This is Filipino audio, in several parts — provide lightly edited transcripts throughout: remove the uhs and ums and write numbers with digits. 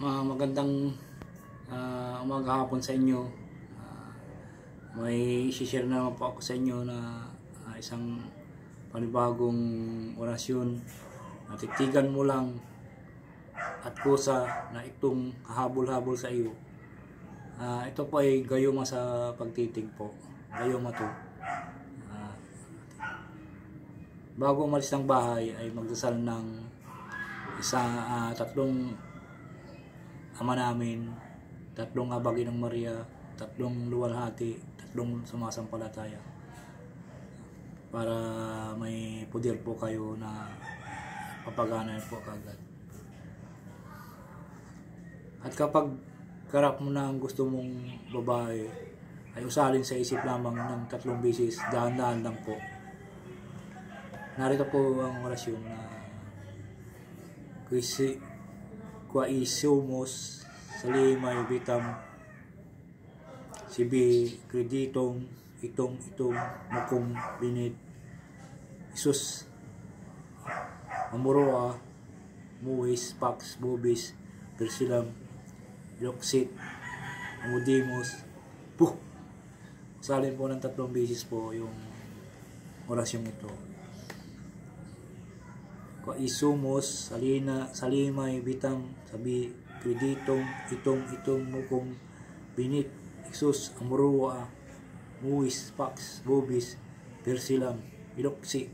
Magandang umaga hapon sa inyo. May i-share na naman po ako sa inyo na isang panibagong orasyon. Titigan mo lang at kusa na itong habol-habol sa iyo. Ito po ay gayuma sa pagtitig po. Gayuma to. Bago umalis ng bahay ay magdasal ng tatlong Ama Namin, tatlong Habagin ng Maria, tatlong luwalhati, tatlong sumasampalataya, para may puder po kayo na papagana po kagad. At kapag karap mo na ang gusto mong babae, ay usalin sa isip lamang ng 3 beses, dahan-dahan lang po. Narito po ang orasyon na Kwa isumos salimay bitam sibi kreditong itong mukum binit Isus amuroa muis pax bobis persilam loksit amudimos puh. Salin po ng 3 beses po yung orasyon ito. Kwa isumos salimay bitang sabi kreditong itong mukum binit Isus amurua muis pax bobis persilam iloksi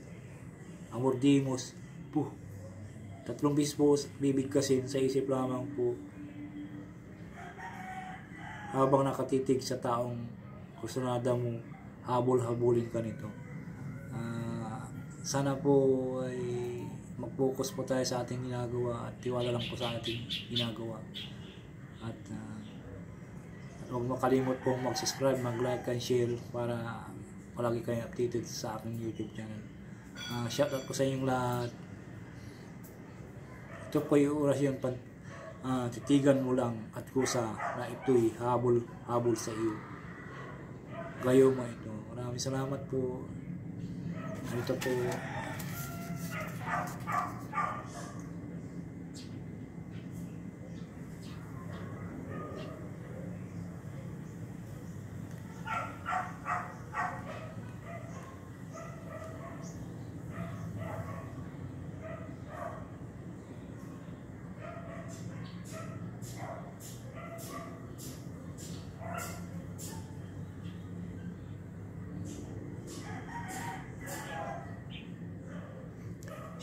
amordimos puh. 3 beses po bibigkasin sa isip lamang po habang nakatitig sa taong kusunada mo, habol-habulin ka nito. Sana po ay mag-focus po tayo sa ating ginagawa at tiwala lang po sa ating ginagawa. At huwag makalimot pong mag-subscribe, mag-like and share para palagi kayo updated sa aking YouTube channel. Shoutout po sa inyong lahat. Ito po yung orasyon, titigan mo lang at kusa na ito'y habol sa iyo. Gayuma ito. Maraming salamat po. Ito po.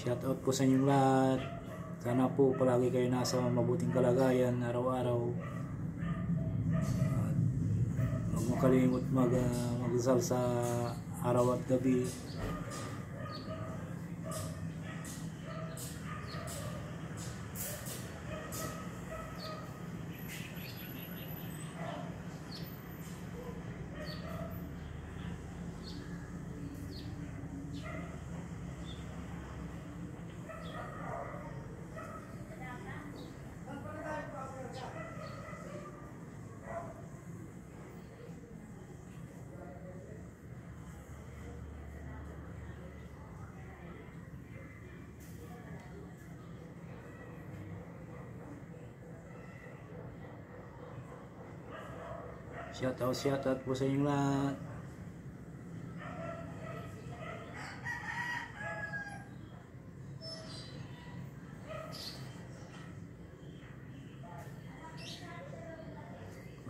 Shoutout po sa inyong lahat. Sana po palagi kayo nasa mabuting kalagayan araw-araw. Huwag mo kalimot magdasal sa araw at gabi. Shoutout po sa inyong lahat.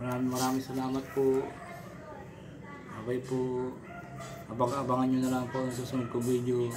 Maraming salamat po. Abay po, abangan nyo na lang po ang susunod kong video.